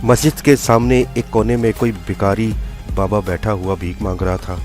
मस्जिद के सामने एक कोने में कोई भिखारी बाबा बैठा हुआ भीख मांग रहा था।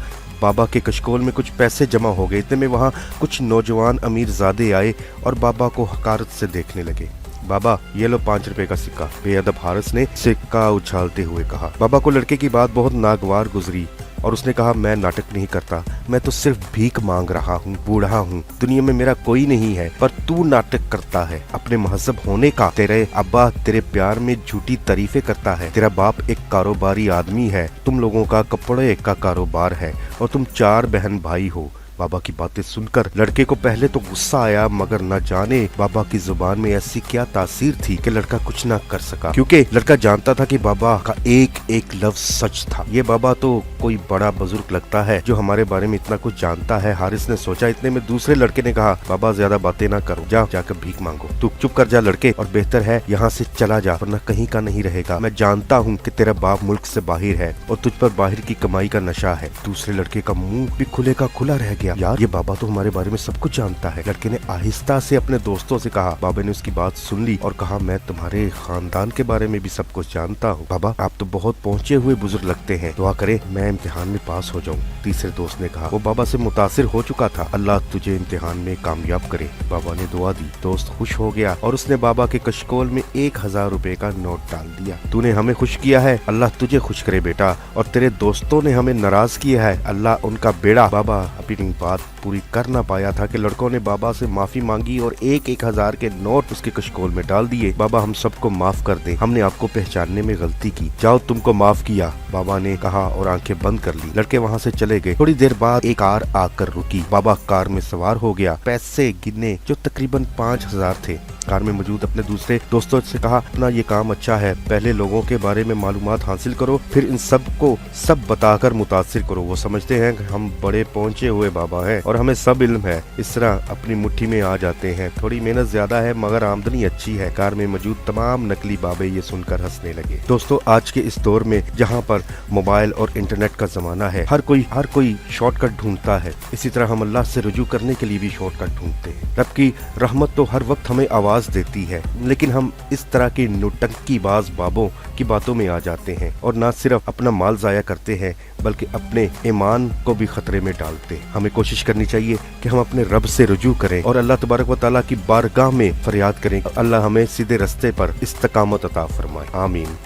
बाबा के कशकोल में कुछ पैसे जमा हो गए। इतने में वहाँ कुछ नौजवान अमीरजादे आए और बाबा को हकारत से देखने लगे। बाबा, ये लो 5 रुपए का सिक्का। बेअदब हारिस ने सिक्का उछालते हुए कहा। बाबा को लड़के की बात बहुत नागवार गुजरी और उसने कहा, मैं नाटक नहीं करता, मैं तो सिर्फ भीख मांग रहा हूँ, बूढ़ा हूँ, दुनिया में मेरा कोई नहीं है, पर तू नाटक करता है अपने महजब होने का। तेरे अब्बा तेरे प्यार में झूठी तारीफें करता है। तेरा बाप एक कारोबारी आदमी है, तुम लोगों का कपड़े का कारोबार है और तुम 4 बहन भाई हो। बाबा की बातें सुनकर लड़के को पहले तो गुस्सा आया, मगर न जाने बाबा की जुबान में ऐसी क्या तासीर थी कि लड़का कुछ ना कर सका, क्योंकि लड़का जानता था कि बाबा का एक एक लफ्ज सच था। ये बाबा तो कोई बड़ा बुजुर्ग लगता है जो हमारे बारे में इतना कुछ जानता है, हारिस ने सोचा। इतने में दूसरे लड़के ने कहा, बाबा ज्यादा बातें ना करो, जाकर भीख मांगो। तू चुप कर जा लड़के, और बेहतर है यहाँ से चला जा, वरना कहीं का नहीं रहेगा। मैं जानता हूँ कि तेरा बाप मुल्क से बाहर है और तुझ पर बाहर की कमाई का नशा है। दूसरे लड़के का मुंह भी खुले का खुला रह गया। यार, ये बाबा तो हमारे बारे में सब कुछ जानता है। लड़के ने आहिस्ता से अपने दोस्तों से कहा। बाबा ने उसकी बात सुन ली और कहा, मैं तुम्हारे खानदान के बारे में भी सब कुछ जानता हूँ। बाबा, आप तो बहुत पहुँचे हुए बुजुर्ग लगते हैं, दुआ करे मैं इम्तिहान में पास हो जाऊँ। तीसरे दोस्त ने कहा। वो बाबा से मुतासिर हो चुका था। अल्लाह तुझे इम्तिहान में कामयाब करे। बाबा ने दुआ दी। दोस्त खुश हो गया और उसने बाबा के कशकोल में 1000 रुपए का नोट डाल दिया। तूने हमें खुश किया है, अल्लाह तुझे खुश करे बेटा, और तेरे दोस्तों ने हमें नाराज किया है, अल्लाह उनका बेड़ा। बाबा अपनी बात पूरी कर ना पाया था कि लड़कों ने बाबा से माफी मांगी और 1,000 के नोट उसके कशकोल में डाल दिए। बाबा, हम सबको माफ कर दे, हमने आपको पहचानने में गलती की, जाओ तुमको माफ किया, बाबा ने कहा और आंखें बंद कर ली। लड़के वहाँ से चले गए। थोड़ी देर बाद एक कार आकर रुकी। बाबा कार में सवार हो गया, पैसे गिने जो तकरीबन 5000 थे। कार में मौजूद अपने दूसरे दोस्तों से कहा, अपना ये काम अच्छा है, पहले लोगों के बारे में मालूमात हासिल करो, फिर इन सब को सब बताकर मुतासिर करो। वो समझते हैं कि हम बड़े पहुंचे हुए बाबा हैं और हमें सब इल्म है, इस तरह अपनी मुट्ठी में आ जाते हैं। थोड़ी मेहनत ज्यादा है मगर आमदनी अच्छी है। कार में मौजूद तमाम नकली बाबे ये सुनकर हंसने लगे। दोस्तों, आज के इस दौर में जहाँ पर मोबाइल और इंटरनेट का जमाना है, हर कोई शॉर्टकट ढूंढता है। इसी तरह हम अल्लाह से रुजू करने के लिए भी शॉर्टकट ढूंढते हैं। रब की रहमत तो हर वक्त हमें आवाज देती है, लेकिन हम इस तरह की नौटंकीबाज बाबों की बातों में आ जाते हैं और न सिर्फ अपना माल जाया करते हैं बल्कि अपने ईमान को भी खतरे में डालते हैं। हमें कोशिश करनी चाहिए कि हम अपने रब से रुजू करें और अल्लाह तबारक व तआला की बारगाह में फरियाद करें। अल्लाह हमें सीधे रास्ते पर इस्तकामत अता फरमाए। आमीन।